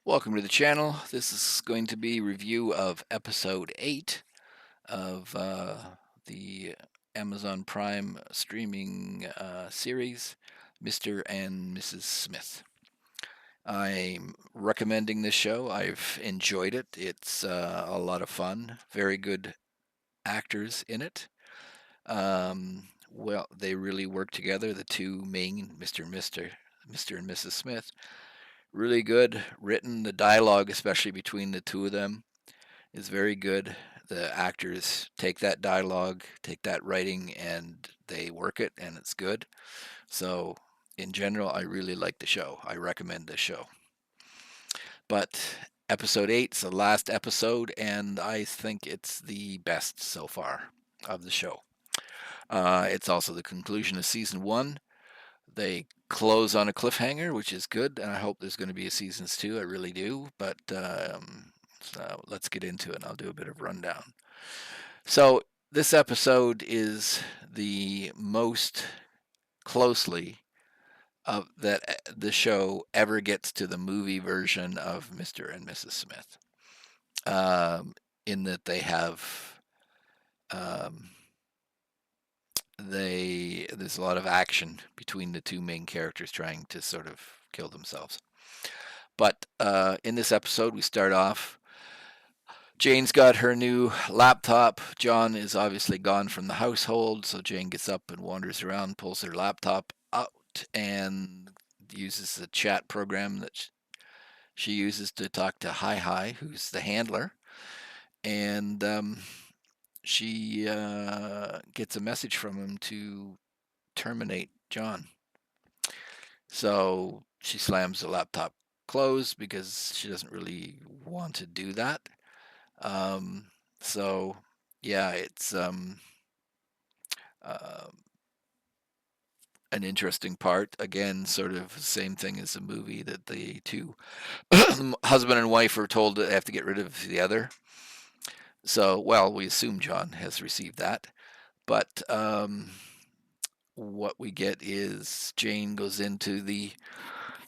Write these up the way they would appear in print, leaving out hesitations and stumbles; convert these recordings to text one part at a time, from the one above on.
Welcome to the channel. This is going to be review of episode 8 of the Amazon Prime streaming series, Mr. and Mrs. Smith. I'm recommending this show. I've enjoyed it. It's a lot of fun. Very good actors in it. Well, they really work together. The two main, Mr. and Mrs. Smith, really good written. The dialogue, especially between the two of them, is very good. The actors take that dialogue, take that writing, and they work it, and it's good. So, in general, I really like the show. I recommend the show. But episode 8 is the last episode, and I think it's the best so far of the show. It's also the conclusion of season 1. They close on a cliffhanger, which is good, and I hope there's going to be a seasons 2. I really do. But so let's get into it. And I'll do a bit of rundown. So this episode is the most closely of that the show ever gets to the movie version of Mr. and Mrs. Smith. In that they have um, there's a lot of action between the two main characters trying to sort of kill themselves. But in this episode, we start off. Jane's got her new laptop. John is obviously gone from the household, so Jane gets up and wanders around, pulls her laptop out, and uses the chat program that she uses to talk to Hi Hi, who's the handler. And she gets a message from him to terminate John. So she slams the laptop closed because she doesn't really want to do that. Um, so yeah, it's uh, an interesting part. Again, sort of same thing as the movie that the two husband and wife are told they have to get rid of the other. So, well, we assume John has received that, but what we get is Jane goes into the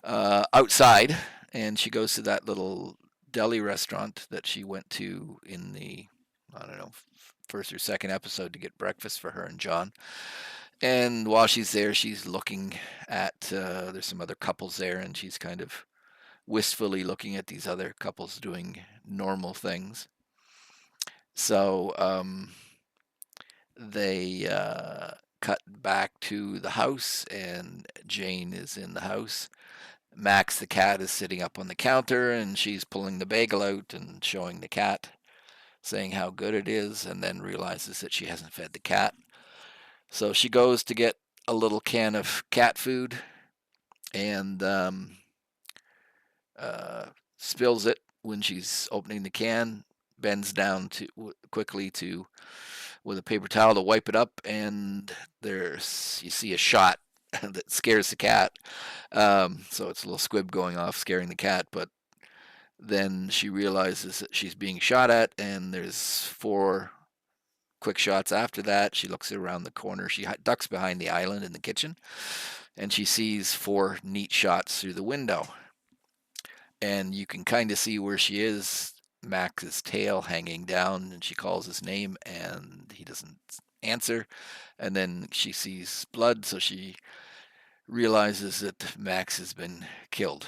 outside, and she goes to that little deli restaurant that she went to in the, I don't know, first or second episode to get breakfast for her and John. And while she's there, she's looking at there's some other couples there, and she's kind of wistfully looking at these other couples doing normal things. So they cut back to the house, and Jane is in the house. Max the cat is sitting up on the counter, and she's pulling the bagel out and showing the cat, saying how good it is, and then realizes that she hasn't fed the cat. So she goes to get a little can of cat food and spills it when she's opening the can, bends down to quickly to with a paper towel to wipe it up, and there's you see a shot that scares the cat. So it's a little squib going off, scaring the cat, but then she realizes that she's being shot at, and there's 4 quick shots after that. She looks around the corner. She ducks behind the island in the kitchen, and she sees 4 neat shots through the window. And you can kind of see where she is. Max's tail hanging down, and she calls his name, and he doesn't answer. And then she sees blood, so she realizes that Max has been killed.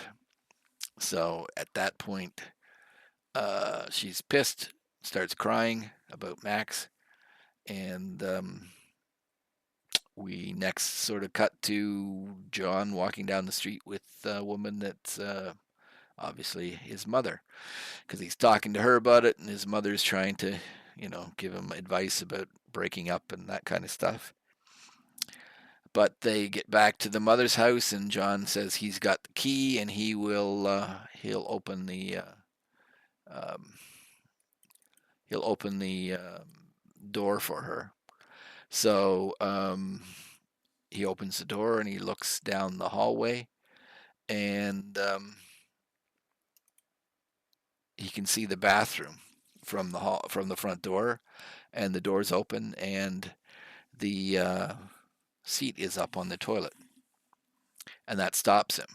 So at that point, she's pissed, starts crying about Max, and we next sort of cut to John walking down the street with a woman that's obviously his mother, because he's talking to her about it, and his mother's trying to, give him advice about breaking up and that kind of stuff. But they get back to the mother's house, and John says he's got the key, and he'll open the um, door for her. So he opens the door and he looks down the hallway, and he can see the bathroom from the front door, and the door's open, and the seat is up on the toilet, and that stops him.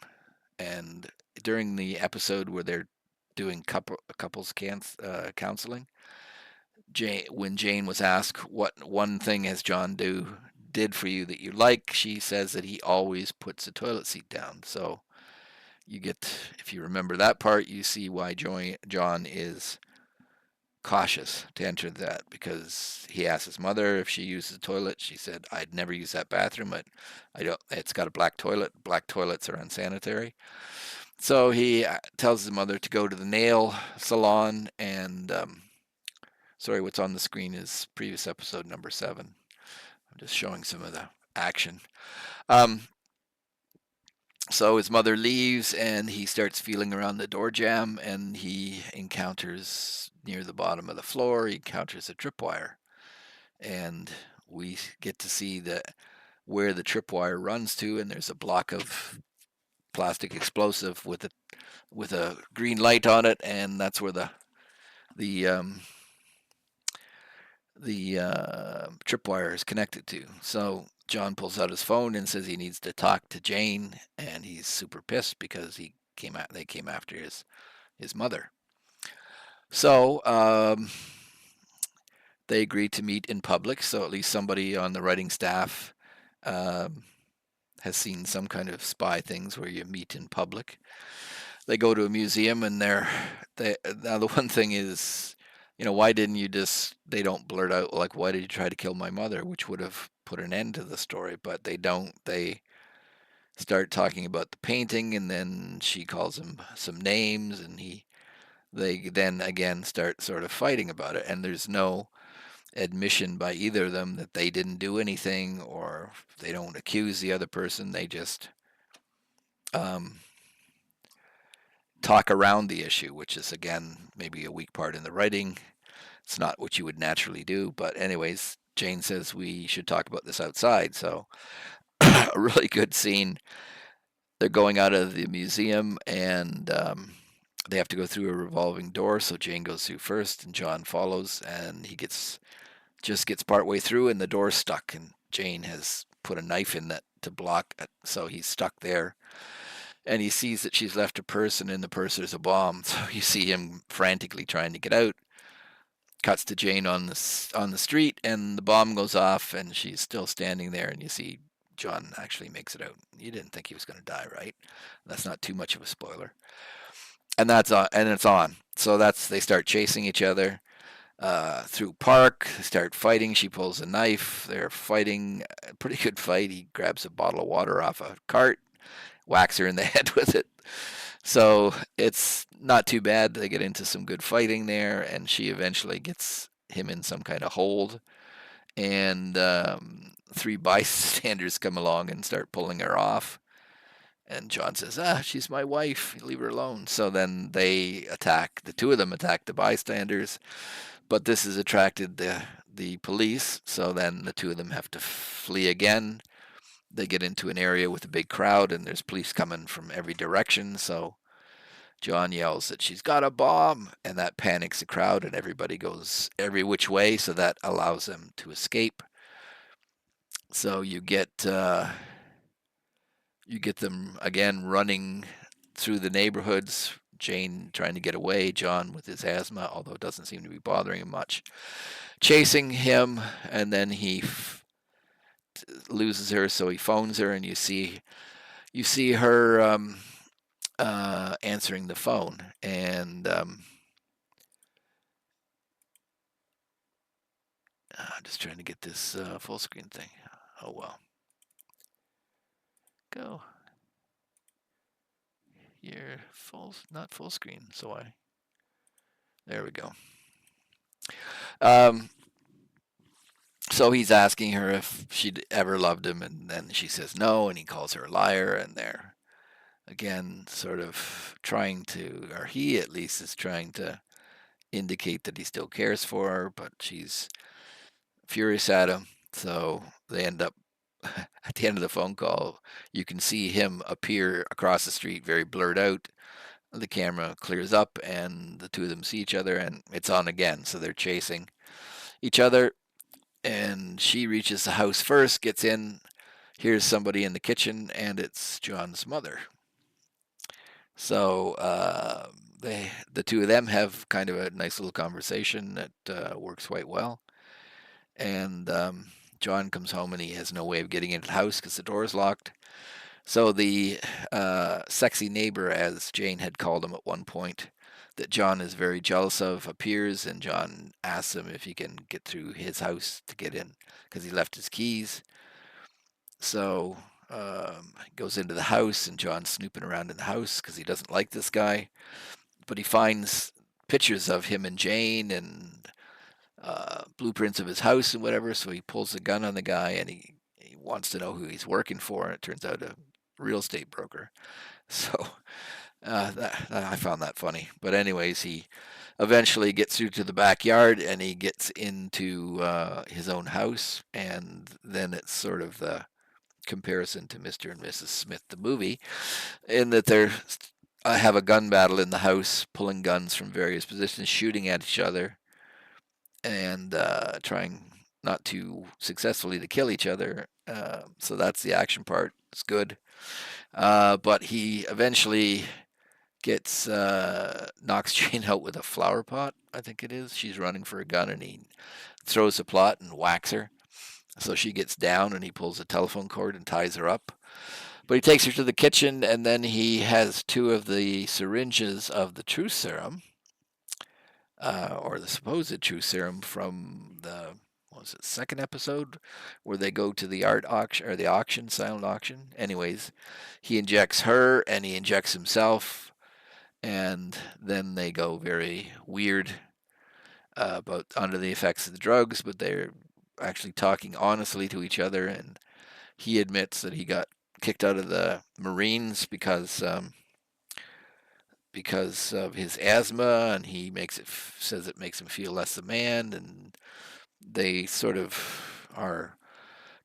And during the episode where they're doing couples counseling. When Jane was asked what one thing has John did for you that you like, she says that he always puts the toilet seat down. So you get, if you remember that part, you see why John is cautious to enter that, because he asked his mother if she uses the toilet. She said, "I'd never use that bathroom, but I don't. It's got a black toilet. Black toilets are unsanitary." So he tells his mother to go to the nail salon, and sorry, what's on the screen is previous episode number 7. I'm just showing some of the action. Um, so his mother leaves, and he starts feeling around the door jamb, and he encounters near the bottom of the floor. He encounters a tripwire, and we get to see where the tripwire runs to, and there's a block of plastic explosive with a green light on it, and that's where the tripwire is connected to. So John pulls out his phone and says he needs to talk to Jane, and he's super pissed because they came after his mother. So they agreed to meet in public. So at least somebody on the writing staff um, has seen some kind of spy things where you meet in public. They go to a museum, and now the one thing is, why didn't you just, they don't blurt out, like, why did you try to kill my mother, which would have put an end to the story, but they don't. They start talking about the painting, and then she calls him some names, and they then again start sort of fighting about it, and there's no admission by either of them that they didn't do anything, or they don't accuse the other person. They just um, talk around the issue, which is again maybe a weak part in the writing. It's not what you would naturally do, but anyways, Jane says we should talk about this outside. So a really good scene. They're going out of the museum, and they have to go through a revolving door. So Jane goes through first, and John follows, and he just gets partway through, and the door's stuck, and Jane has put a knife in that to block it, so he's stuck there. And he sees that she's left a purse, and in the purse there's a bomb. So you see him frantically trying to get out. Cuts to Jane on the street, and the bomb goes off, and she's still standing there. And you see John actually makes it out. You didn't think he was going to die, right? That's not too much of a spoiler. And that's on, and it's on. So they start chasing each other through park. They start fighting. She pulls a knife. They're fighting. A pretty good fight. He grabs a bottle of water off a cart, whacks her in the head with it. So it's not too bad. They get into some good fighting there, and she eventually gets him in some kind of hold. And 3 bystanders come along and start pulling her off. And John says, she's my wife. Leave her alone. So then the 2 of them attack the bystanders. But this has attracted the police. So then the 2 of them have to flee again. They get into an area with a big crowd, and there's police coming from every direction. So John yells that she's got a bomb, and that panics the crowd, and everybody goes every which way. So that allows them to escape. So you get them again running through the neighborhoods. Jane trying to get away, John with his asthma, although it doesn't seem to be bothering him much, chasing him, and then he loses her, so he phones her, and you see her answering the phone, and I'm just trying to get this full screen thing. Oh well, go. You're not full screen, so there we go. So he's asking her if she'd ever loved him, and then she says no, and he calls her a liar, and they're again sort of trying to, or he at least is trying to indicate that he still cares for her, but she's furious at him. So they end up at the end of the phone call, you can see him appear across the street, very blurred out. The camera clears up, and the 2 of them see each other, and it's on again. So they're chasing each other, and she reaches the house first, gets in, hears somebody in the kitchen, and it's John's mother. So the two of them have kind of a nice little conversation that works quite well. And John comes home and he has no way of getting into the house because the door is locked. So the sexy neighbor, as Jane had called him at one point, that John is very jealous of, appears, and John asks him if he can get through his house to get in because he left his keys. So he goes into the house, and John's snooping around in the house because he doesn't like this guy. But he finds pictures of him and Jane and blueprints of his house and whatever. So he pulls a gun on the guy, and he wants to know who he's working for, and it turns out a real estate broker. So I found that funny. But anyways, he eventually gets through to the backyard, and he gets into his own house, and then it's sort of the comparison to Mr. and Mrs. Smith, the movie, in that they're have a gun battle in the house, pulling guns from various positions, shooting at each other, and trying not too successfully to kill each other. So that's the action part. It's good. But he eventually gets knocks Jane out with a flower pot, I think it is. She's running for a gun, and he throws the plot and whacks her. So she gets down, and he pulls a telephone cord and ties her up. But he takes her to the kitchen, and then he has two of the syringes of the truth serum, or the supposed truth serum from the what was it, second episode, where they go to the art auction or the auction, silent auction. Anyways, he injects her, and he injects himself, and then they go very weird about under the effects of the drugs, but they're actually talking honestly to each other, and he admits that he got kicked out of the Marines because of his asthma, and he says it makes him feel less a man, and they sort of are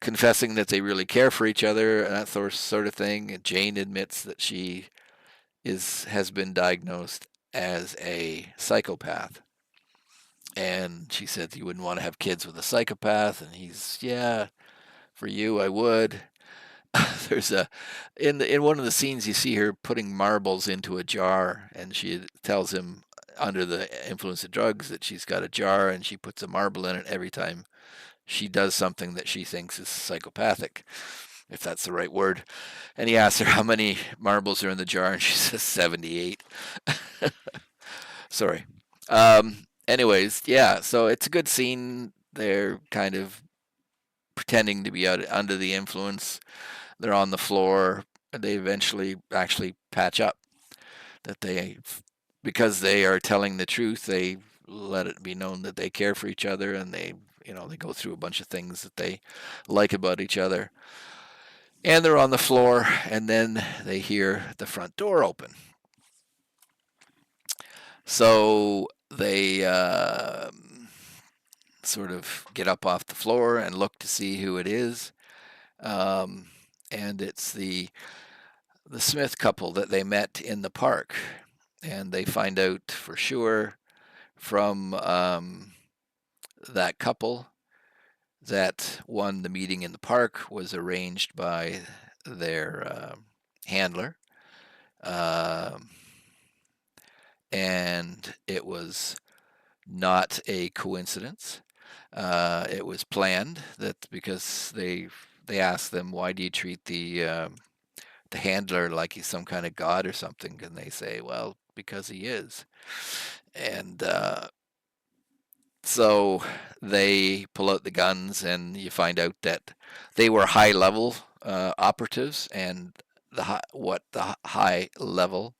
confessing that they really care for each other and that sort of thing. And Jane admits that she has been diagnosed as a psychopath, and she said you wouldn't want to have kids with a psychopath, and he's, yeah, for you I would. There's a in one of the scenes you see her putting marbles into a jar, and she tells him under the influence of drugs that she's got a jar, and she puts a marble in it every time she does something that she thinks is psychopathic, if that's the right word. And he asks her how many marbles are in the jar, and she says 78. Sorry. Anyways, yeah, so it's a good scene. They're kind of pretending to be under the influence. They're on the floor. They eventually actually patch up. That because they are telling the truth, they let it be known that they care for each other, and they go through a bunch of things that they like about each other. And they're on the floor, and then they hear the front door open. So they sort of get up off the floor and look to see who it is. And it's the Smith couple that they met in the park. And they find out for sure from that couple that the meeting in the park was arranged by their handler. And it was not a coincidence. It was planned because they asked them, why do you treat the handler like he's some kind of god or something? And they say, well, because he is. And so they pull out the guns, and you find out that they were high level operatives, and what the high level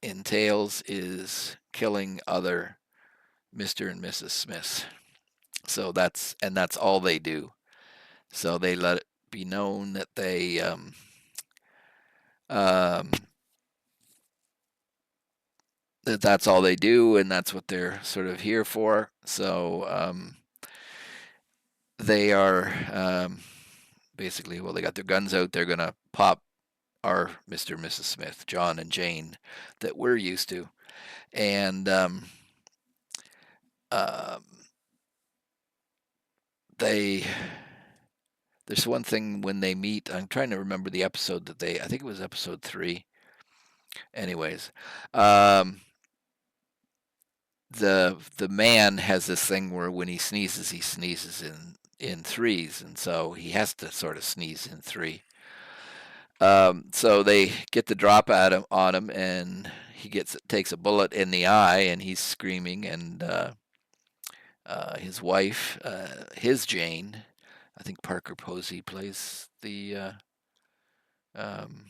entails is killing other Mr. and Mrs. Smiths. So that's all they do. So they let it be known that they um, that's all they do, and that's what they're sort of here for. So they are basically, well, they got their guns out. They're gonna pop our Mr. and Mrs. Smith, John and Jane, that we're used to, and um, they. There's one thing when they meet. I'm trying to remember the episode I think it was episode 3, Anyways, um, the man has this thing where when he sneezes in threes, and so he has to sort of sneeze in three. So they get the drop at him on him, and he takes a bullet in the eye, and he's screaming. And his wife, his Jane, I think Parker Posey plays um,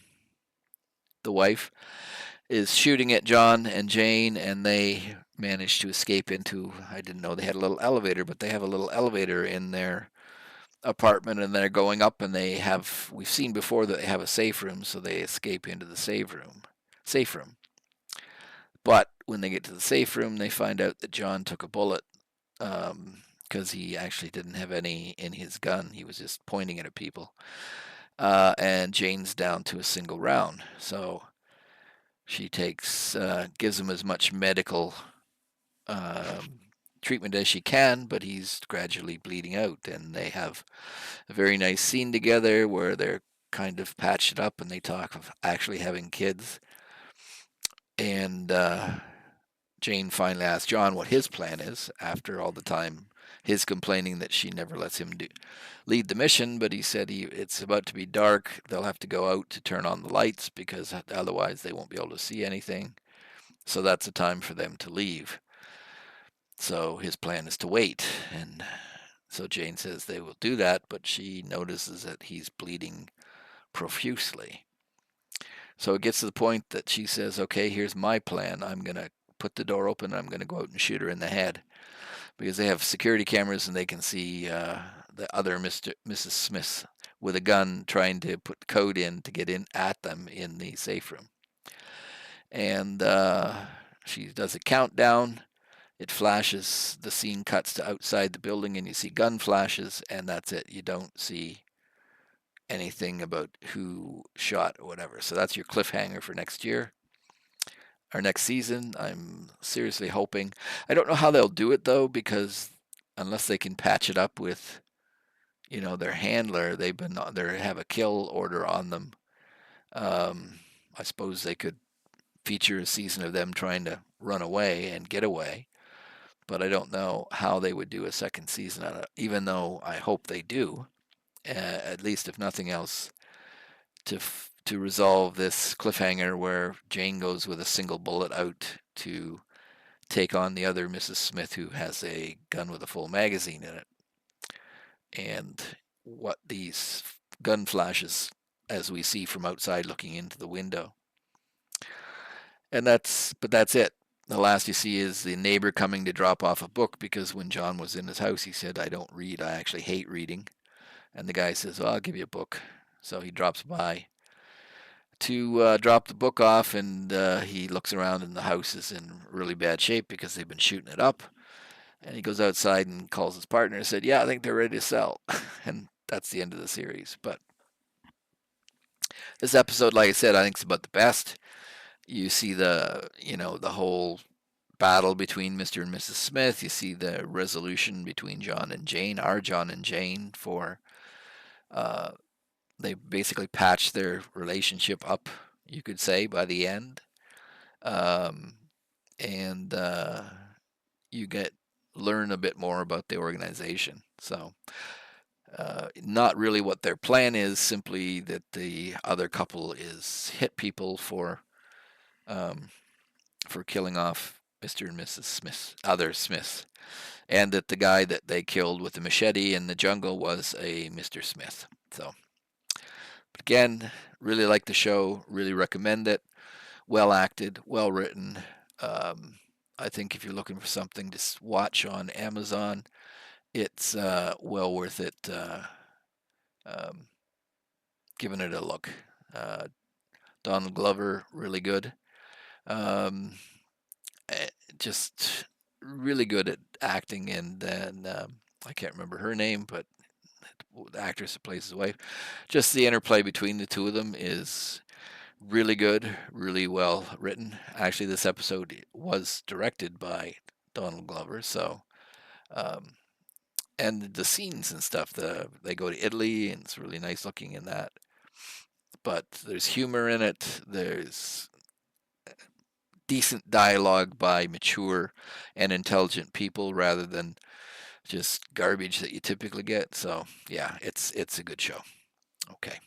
the wife, is shooting at John and Jane, and they manage to escape into. I didn't know they had a little elevator, but they have a little elevator in their apartment, and they're going up, and we've seen before that they have a safe room, so they escape into the safe room. But when they get to the safe room, they find out that John took a bullet, because he actually didn't have any in his gun. He was just pointing it at people. And Jane's down to a single round. So she gives him as much medical um, treatment as she can, but he's gradually bleeding out. And they have a very nice scene together where they're kind of patched up, and they talk of actually having kids. And Jane finally asks John what his plan is after all the time his complaining that she never lets him lead the mission. But he said it's about to be dark. They'll have to go out to turn on the lights because otherwise they won't be able to see anything. So that's the time for them to leave. So his plan is to wait. And so Jane says they will do that, but she notices that he's bleeding profusely. So it gets to the point that she says, okay, here's my plan. I'm going to put the door open. I'm going to go out and shoot her in the head, because they have security cameras and they can see the other Mrs. Smith with a gun trying to put code in to get in at them in the safe room. And she does a countdown. It flashes. The scene cuts to outside the building, and you see gun flashes, and that's it. You don't see anything about who shot or whatever. So that's your cliffhanger for next year or next season. I'm seriously hoping. I don't know how they'll do it though, because unless they can patch it up with, their handler, they have a kill order on them. I suppose they could feature a season of them trying to run away and get away, but I don't know how they would do a second season on it. Even though I hope they do, at least if nothing else, to resolve this cliffhanger where Jane goes with a single bullet out to take on the other Mrs. Smith, who has a gun with a full magazine in it, and what these gun flashes as we see from outside looking into the window. And that's it. The last you see is the neighbor coming to drop off a book, because when John was in his house, he said, I don't read. I actually hate reading. And the guy says, well, I'll give you a book. So he drops by to drop the book off, and he looks around, and the house is in really bad shape because they've been shooting it up. And he goes outside and calls his partner and said, yeah, I think they're ready to sell. And that's the end of the series. But this episode, like I said, I think is about the best. You see the whole battle between Mr. and Mrs. Smith. You see the resolution between John and Jane, our John and Jane, for uh, they basically patched their relationship up, you could say, by the end. Um, and you learn a bit more about the organization. So, not really what their plan is, simply that the other couple is hit people um, for killing off Mr. and Mrs. Smith, other Smiths, and that the guy that they killed with the machete in the jungle was a Mr. Smith. So, but again, really like the show, really recommend it. Well acted, well written. Um, I think if you're looking for something to watch on Amazon, it's well worth it. Um, Giving it a look. Uh, Donald Glover, really good. Um, just really good at acting, and then I can't remember her name, but the actress that plays his wife. Just the interplay between the two of them is really good, really well written. Actually, this episode was directed by Donald Glover, so um, and the scenes and stuff. They go to Italy, and it's really nice looking in that. But there's humor in it. There's decent dialogue by mature and intelligent people rather than just garbage that you typically get. So yeah, it's a good show. Okay.